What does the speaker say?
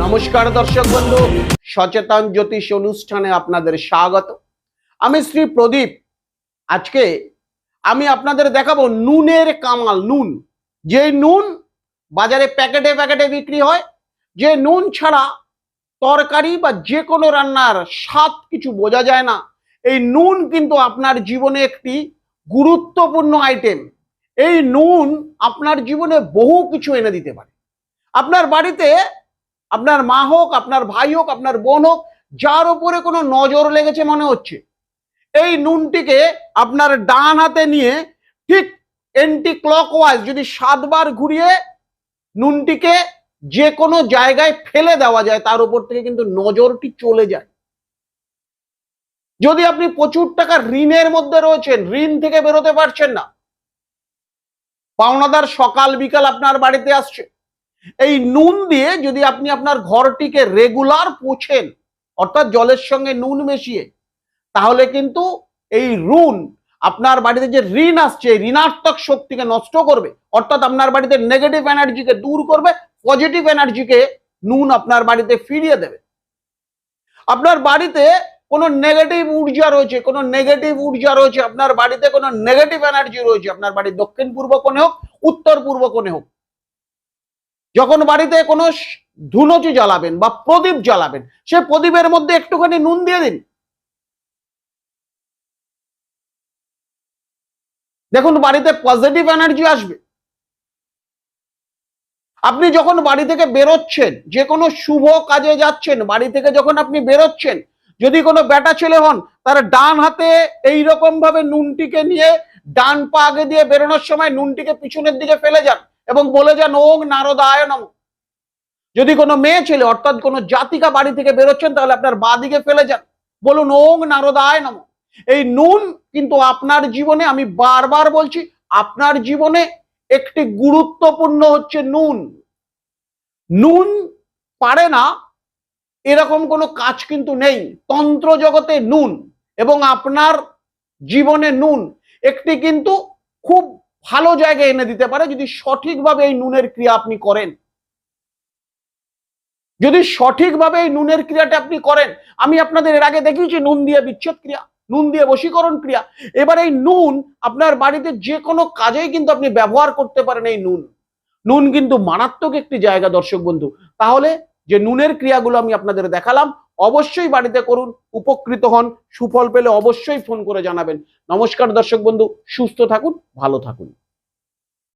নমস্কার দর্শক বন্ধু, সচেতন জ্যোতিষ অনুষ্ঠানে আপনাদের স্বাগত। আমি শ্রী প্রদীপ। আজকে আমি আপনাদের দেখাবো নুনের কামাল। নুন, যে নুন বাজারে প্যাকেটে প্যাকেটে বিক্রি হয়, যে নুন ছাড়া তরকারি বা যে কোনো রান্নার স্বাদ কিছু বোঝা যায় না, এই নুন কিন্তু আপনার জীবনে একটি গুরুত্বপূর্ণ আইটেম। এই নুন আপনার জীবনে বহু কিছু এনে দিতে পারে। আপনার বাড়িতে আপনার মা হোক, আপনার ভাই হোক, আপনার বোন হোক, যার উপরে কোনো নজর লেগেছে মনে হচ্ছে, এই নুনটিকে আপনার ডান হাতে নিয়ে ঠিক এন্টি ক্লকওয়াইজ যদি 7 বার ঘুরিয়ে নুনটিকে যে কোনো জায়গায় ফেলে দেওয়া যায়, তার উপর থেকে কিন্তু নজরটি চলে যায়। যদি আপনি প্রচুর টাকা ঋণের মধ্যে রয়েছেন, ঋণ থেকে বেরোতে পারছেন না, পাওনাদার সকাল বিকাল আপনার বাড়িতে আসছে, এই নুন দিয়ে যদি আপনি আপনার ঘরটিকে রেগুলার পোছেন, অর্থাৎ জলের সঙ্গে নুন মিশিয়ে, তাহলে কিন্তু এই ঋণ আপনার বাড়িতে যে ঋণ আসছে, ঋণাত্মক শক্তিকে নষ্ট করবে, অর্থাৎ আপনার বাড়িতে নেগেটিভ এনার্জিকে দূর করবে, পজিটিভ এনার্জিকে নুন আপনার বাড়িতে ফিরিয়ে দেবে। আপনার বাড়িতে কোনো নেগেটিভ ঊর্জা রয়েছে, কোনো নেগেটিভ ঊর্জা রয়েছে, আপনার বাড়িতে কোনো নেগেটিভ এনার্জি রয়েছে, আপনার বাড়ির দক্ষিণ পূর্ব কোণে হোক, উত্তর পূর্ব কোণে হোক, যখন বাড়িতে কোনো ধুনুচি জ্বালাবেন বা প্রদীপ জ্বালাবেন, সে প্রদীপের মধ্যে একটুখানি নুন দিয়ে দিন। দেখুন বাড়িতে পজিটিভ এনার্জি আসবে। আপনি যখন বাড়ি থেকে বেরোচ্ছেন, যে কোনো শুভ কাজে যাচ্ছেন, বাড়ি থেকে যখন আপনি বেরোচ্ছেন, যদি কোনো বেটা ছেলে হন, তার ডান হাতে এইরকম ভাবে নুনটিকে নিয়ে ডান পা আগে দিয়ে বেরোনোর সময় নুনটিকে পিছনের দিকে ফেলে যান এবং বলে যান ওং নারদায় নমঃ। যদি কোনো মেয়ে ছেলে অর্থাৎ কোনো জাতিকা বাড়ি থেকে বেরোচ্ছেন, তাহলে আপনার বাঁ দিকে ফেলে যান, বলুন ওং নারদায় নমঃ। এই নুন কিন্তু আপনার জীবনে, আমি বারবার বলছি, আপনার জীবনে একটি গুরুত্বপূর্ণ হচ্ছে নুন। নুন পারে না এরকম কোনো কাজ কিন্তু নেই। তন্ত্র জগতে নুন এবং আপনার জীবনে নুন একটি কিন্তু খুব ভালো জায়গায় এনে দিতে পারে, যদি সঠিকভাবে এই নুনের ক্রিয়া আপনি করেন। যদি সঠিকভাবে এই নুনের ক্রিয়াটা আপনি করেন, আমি আপনাদের এর আগে দেখিয়েছি নুন দিয়ে বিচ্ছেদ ক্রিয়া, নুন দিয়ে বশীকরণ ক্রিয়া। এবার এই নুন আপনার বাড়িতে যে কোনো কাজেই কিন্তু আপনি ব্যবহার করতে পারেন। এই নুন, নুন কিন্তু মারাত্মক একটি জায়গা দর্শক বন্ধু। তাহলে যে নুনের ক্রিয়াগুলো আমি আপনাদের দেখালাম, অবশ্যই বাড়িতে করুন, উপকৃত হন, সুফল পেলে অবশ্যই ফোন করে জানাবেন। নমস্কার দর্শক বন্ধু, সুস্থ থাকুন, ভালো থাকুন।